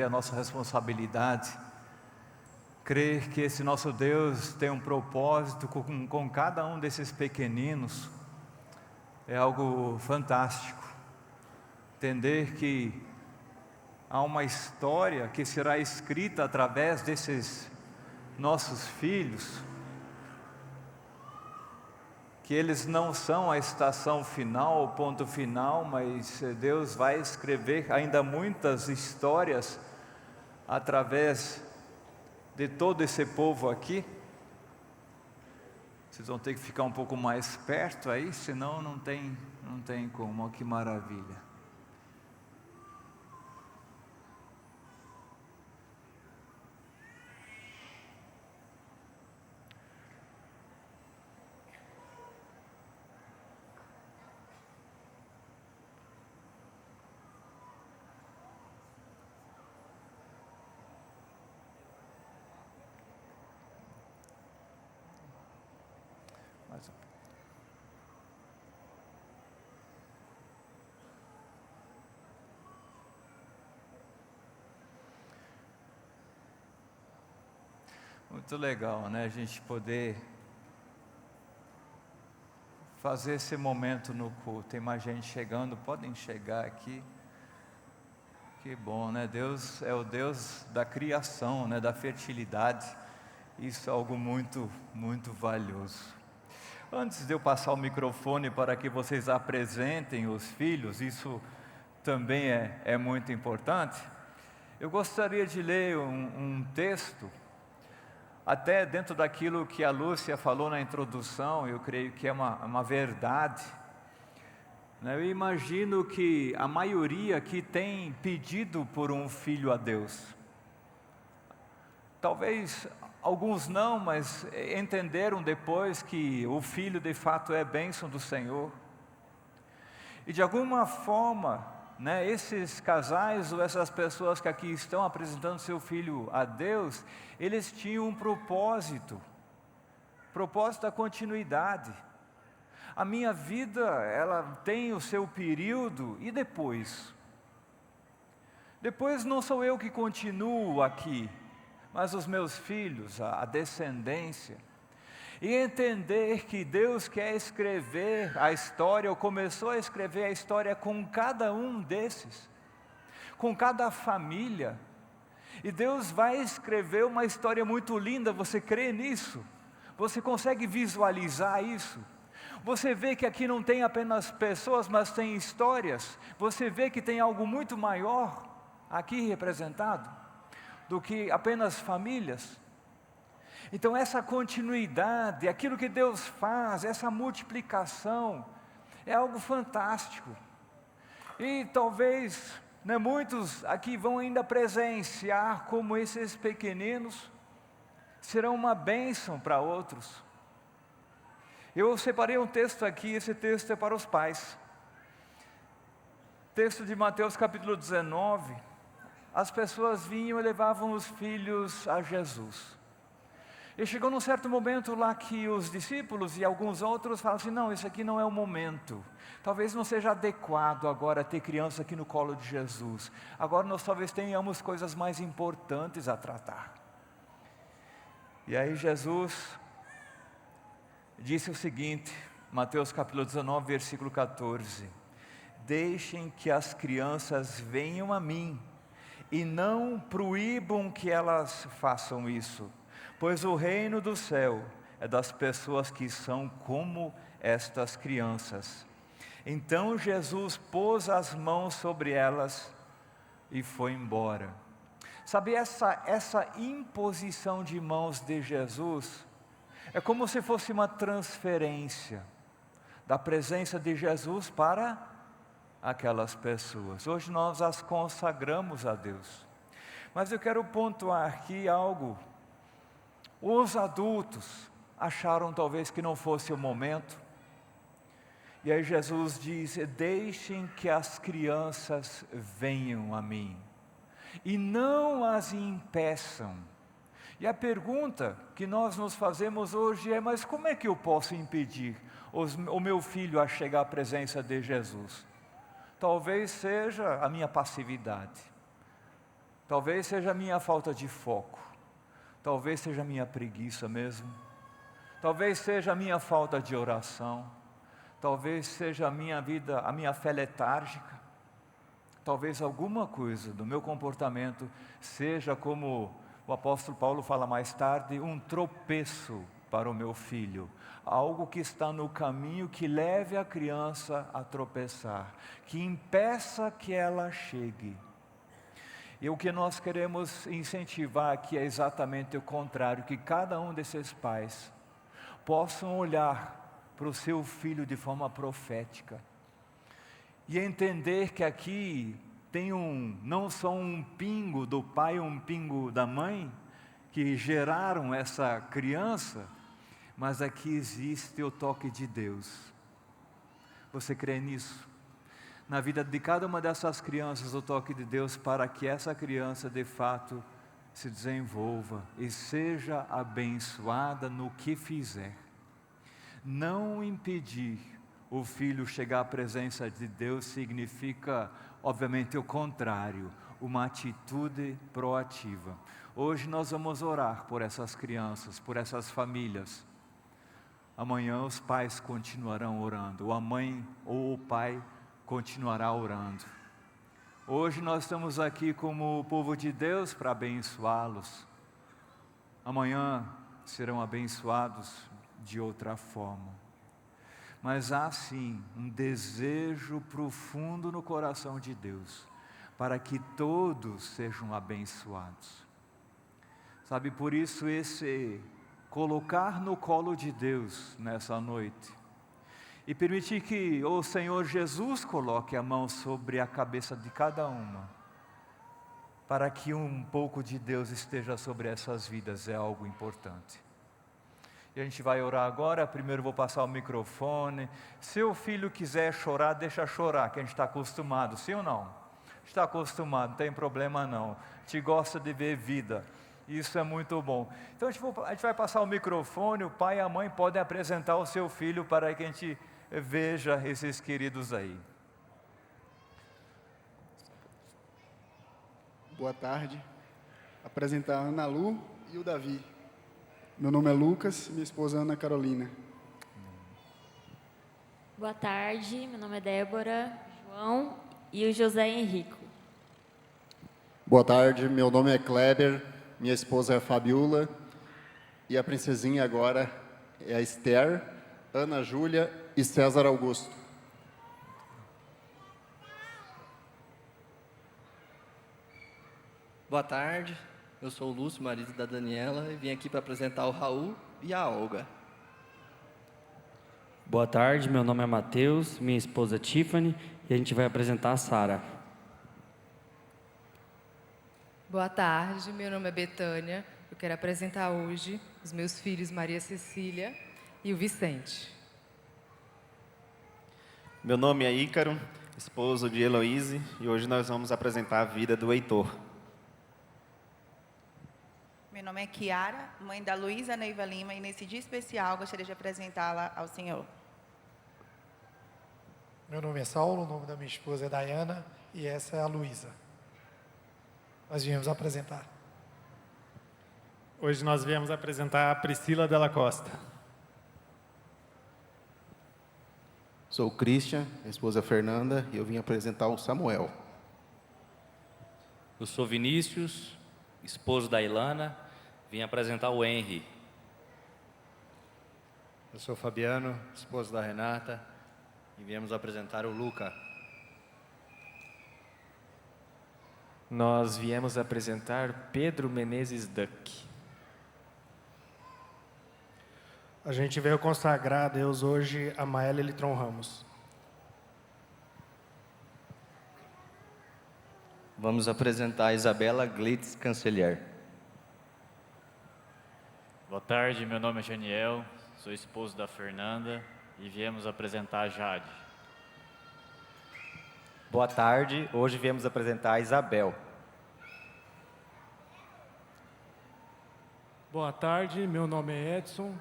É a nossa responsabilidade crer que esse nosso Deus tem um propósito com cada um desses pequeninos. É algo fantástico entender que há uma história que será escrita através desses nossos filhos, que eles não são a estação final, o ponto final, mas Deus vai escrever ainda muitas histórias através de todo esse povo aqui. Vocês vão ter que ficar um pouco mais perto aí, senão não tem como. Olha que maravilha. Muito legal, né? A gente poder fazer esse momento no culto. Tem mais gente chegando, podem chegar aqui. Que bom, né? Deus é o Deus da criação, né? Da fertilidade. Isso é algo muito, muito valioso. Antes de eu passar o microfone para que vocês apresentem os filhos, isso também é muito importante. Eu gostaria de ler um texto, até dentro daquilo que a Lúcia falou na introdução. Eu creio que é uma verdade. Eu imagino que a maioria aqui tem pedido por um filho a Deus. Talvez alguns não, mas entenderam depois que o filho de fato é bênção do Senhor. E de alguma forma, esses casais ou essas pessoas que aqui estão apresentando seu filho a Deus, eles tinham um propósito da continuidade. A minha vida, ela tem o seu período, e depois? Depois não sou eu que continuo aqui, mas os meus filhos, a descendência. E entender que Deus quer escrever a história, ou começou a escrever a história com cada um desses, com cada família. E Deus vai escrever uma história muito linda. Você crê nisso? Você consegue visualizar isso? Você vê que aqui não tem apenas pessoas, mas tem histórias. Você vê que tem algo muito maior aqui representado do que apenas famílias. Então essa continuidade, aquilo que Deus faz, essa multiplicação, é algo fantástico. E talvez muitos aqui vão ainda presenciar como esses pequeninos serão uma bênção para outros. Eu separei um texto aqui, esse texto é para os pais. Texto de Mateus capítulo 19. As pessoas vinham e levavam os filhos a Jesus. E chegou num certo momento lá que os discípulos e alguns outros falaram assim: não, isso aqui não é o momento. Talvez não seja adequado agora ter criança aqui no colo de Jesus. Agora nós talvez tenhamos coisas mais importantes a tratar. E aí Jesus disse o seguinte, Mateus capítulo 19, versículo 14: deixem que as crianças venham a mim, e não proíbam que elas façam isso, pois o reino do céu é das pessoas que são como estas crianças. Então Jesus pôs as mãos sobre elas e foi embora. Sabe, essa imposição de mãos de Jesus é como se fosse uma transferência da presença de Jesus para aquelas pessoas. Hoje nós as consagramos a Deus. Mas eu quero pontuar aqui algo. Os adultos acharam talvez que não fosse o momento. E aí Jesus diz: deixem que as crianças venham a mim, e não as impeçam. E a pergunta que nós nos fazemos hoje é: mas como é que eu posso impedir o meu filho a chegar à presença de Jesus? Talvez seja a minha passividade. Talvez seja a minha falta de foco, talvez seja a minha preguiça mesmo, talvez seja a minha falta de oração, talvez seja a minha vida, a minha fé letárgica, talvez alguma coisa do meu comportamento seja, como o apóstolo Paulo fala mais tarde, um tropeço para o meu filho, algo que está no caminho que leve a criança a tropeçar, que impeça que ela chegue. E o que nós queremos incentivar aqui é exatamente o contrário, que cada um desses pais possam olhar para o seu filho de forma profética e entender que aqui tem não só um pingo do pai e um pingo da mãe que geraram essa criança, mas aqui existe o toque de Deus. Você crê nisso? Na vida de cada uma dessas crianças, o toque de Deus, para que essa criança de fato se desenvolva e seja abençoada no que fizer. Não impedir o filho chegar à presença de Deus significa, obviamente, o contrário, uma atitude proativa. Hoje nós vamos orar por essas crianças, por essas famílias. Amanhã os pais continuarão orando, ou a mãe ou o pai continuará orando. Hoje nós estamos aqui como o povo de Deus para abençoá-los. Amanhã serão abençoados de outra forma. Mas há sim um desejo profundo no coração de Deus, para que todos sejam abençoados. Sabe, por isso esse colocar no colo de Deus nessa noite, e permitir que o Senhor Jesus coloque a mão sobre a cabeça de cada uma, para que um pouco de Deus esteja sobre essas vidas, é algo importante. E a gente vai orar agora. Primeiro vou passar o microfone. Se o filho quiser chorar, deixa chorar, que a gente está acostumado, sim ou não? Está acostumado, não tem problema não. A gente gosta de ver vida, isso é muito bom. Então a gente vai passar o microfone, o pai e a mãe podem apresentar o seu filho para que a gente veja esses queridos aí. Boa tarde. Apresentar a Ana Lu e o Davi. Meu nome é Lucas, minha esposa é Ana Carolina. Boa tarde, meu nome é Débora, João e o José Henrico. Boa tarde, meu nome é Kleber, minha esposa é a Fabiola e a princesinha agora é a Esther, Ana Júlia e César Augusto. Boa tarde, eu sou o Lúcio, marido da Daniela, e vim aqui para apresentar o Raul e a Olga. Boa tarde, meu nome é Matheus, minha esposa Tiffany, e a gente vai apresentar a Sara. Boa tarde, meu nome é Betânia, eu quero apresentar hoje os meus filhos Maria Cecília e o Vicente. Meu nome é Ícaro, esposo de Heloíse, e hoje nós vamos apresentar a vida do Heitor. Meu nome é Kiara, mãe da Luísa Neiva Lima, e nesse dia especial gostaria de apresentá-la ao Senhor. Meu nome é Saulo, o nome da minha esposa é Dayana e essa é a Luísa. Nós viemos apresentar. Hoje nós viemos apresentar a Priscila Della Costa. Sou o Christian, minha esposa Fernanda, e eu vim apresentar o Samuel. Eu sou Vinícius, esposo da Ilana, vim apresentar o Henry. Eu sou Fabiano, esposo da Renata, e viemos apresentar o Luca. Nós viemos apresentar Pedro Menezes Duck. A gente veio consagrar a Deus hoje a Maélia Litron Ramos. Vamos apresentar a Isabela Glitz Cancelier. Boa tarde, meu nome é Janiel, sou esposo da Fernanda e viemos apresentar a Jade. Boa tarde, hoje viemos apresentar a Isabel. Boa tarde, meu nome é Edson.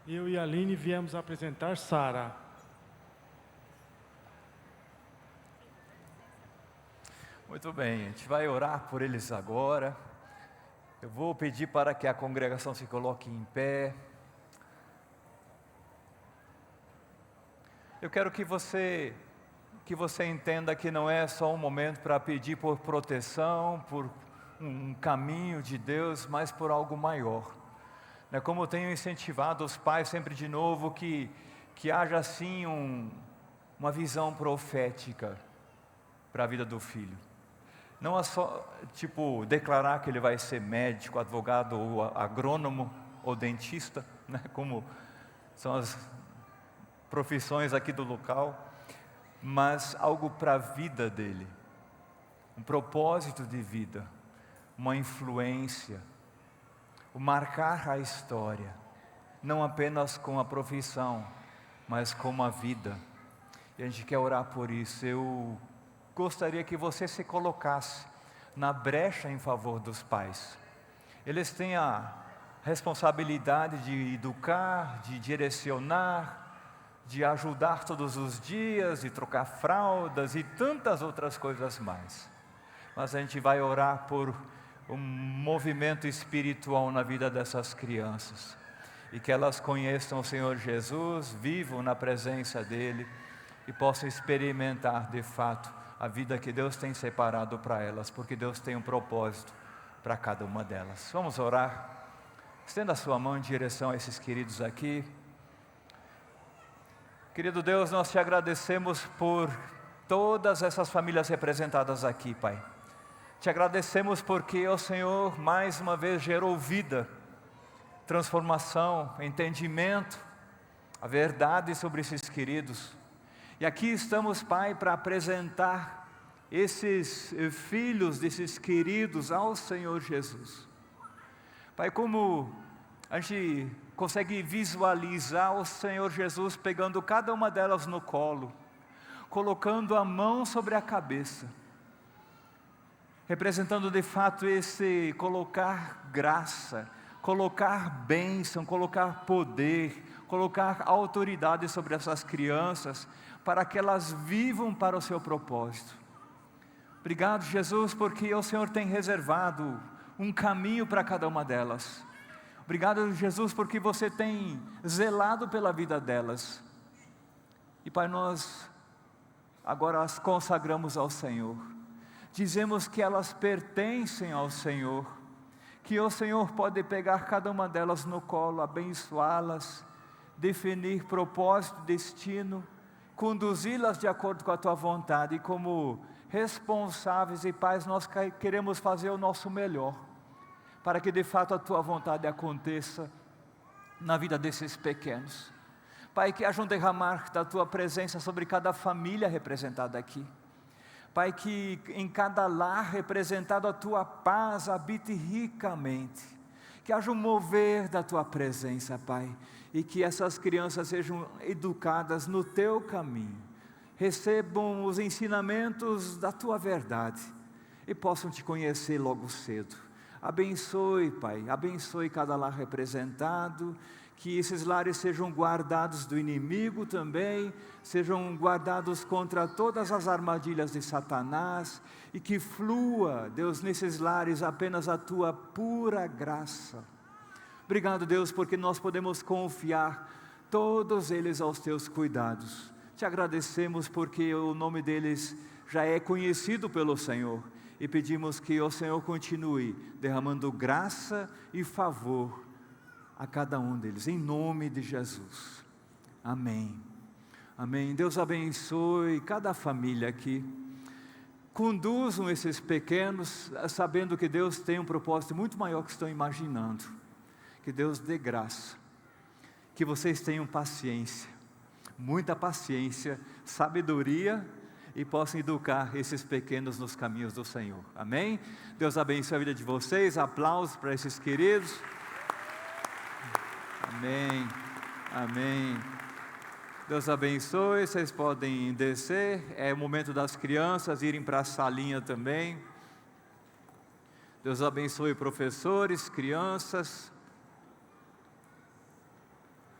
Eu e a Aline viemos apresentar Sara. Muito bem, a gente vai orar por eles agora. Eu vou pedir para que a congregação se coloque em pé. Eu quero que você entenda que não é só um momento para pedir por proteção, por um caminho de Deus, mas por algo maior. Como eu tenho incentivado os pais sempre de novo, que haja assim uma visão profética para a vida do filho. Não é só, declarar que ele vai ser médico, advogado, ou agrônomo, ou dentista, como são as profissões aqui do local, mas algo para a vida dele, um propósito de vida, uma influência, o marcar a história, não apenas com a profissão, mas com a vida. E a gente quer orar por isso. Eu gostaria que você se colocasse na brecha em favor dos pais. Eles têm a responsabilidade de educar, de direcionar, de ajudar todos os dias, de trocar fraldas e tantas outras coisas mais. Mas a gente vai orar por um movimento espiritual na vida dessas crianças, e que elas conheçam o Senhor Jesus, vivam na presença dEle, e possam experimentar de fato a vida que Deus tem separado para elas, porque Deus tem um propósito para cada uma delas. Vamos orar. Estenda a sua mão em direção a esses queridos aqui. Querido Deus, nós te agradecemos por todas essas famílias representadas aqui, Pai. Te agradecemos porque o Senhor mais uma vez gerou vida, transformação, entendimento, a verdade sobre esses queridos. E aqui estamos, Pai, para apresentar esses filhos desses queridos ao Senhor Jesus. Pai, como a gente consegue visualizar o Senhor Jesus pegando cada uma delas no colo, colocando a mão sobre a cabeça, representando de fato esse colocar graça, colocar bênção, colocar poder, colocar autoridade sobre essas crianças, para que elas vivam para o seu propósito. Obrigado, Jesus, porque o Senhor tem reservado um caminho para cada uma delas. Obrigado, Jesus, porque você tem zelado pela vida delas. E Pai, nós agora as consagramos ao Senhor. Dizemos que elas pertencem ao Senhor, que o Senhor pode pegar cada uma delas no colo, abençoá-las, definir propósito, destino, conduzi-las de acordo com a Tua vontade. E como responsáveis e pais, nós queremos fazer o nosso melhor, para que de fato a Tua vontade aconteça na vida desses pequenos. Pai, que haja um derramar da Tua presença sobre cada família representada aqui. Pai, que em cada lar representado a Tua paz habite ricamente. Que haja um mover da Tua presença, Pai, e que essas crianças sejam educadas no Teu caminho, recebam os ensinamentos da Tua verdade e possam Te conhecer logo cedo. Abençoe, Pai, abençoe cada lar representado, que esses lares sejam guardados do inimigo também, sejam guardados contra todas as armadilhas de Satanás, e que flua, Deus, nesses lares apenas a Tua pura graça. Obrigado, Deus, porque nós podemos confiar todos eles aos Teus cuidados. Te agradecemos porque o nome deles já é conhecido pelo Senhor, e pedimos que o Senhor continue derramando graça e favor a cada um deles, em nome de Jesus. Amém. Amém. Deus abençoe cada família aqui. Conduzam esses pequenos, sabendo que Deus tem um propósito muito maior que estão imaginando. Que Deus dê graça. Que vocês tenham paciência, muita paciência, sabedoria, e possam educar esses pequenos nos caminhos do Senhor. Amém? Deus abençoe a vida de vocês. Aplausos para esses queridos. Amém. Amém. Deus abençoe. Vocês podem descer. É o momento das crianças irem para a salinha também. Deus abençoe professores, crianças.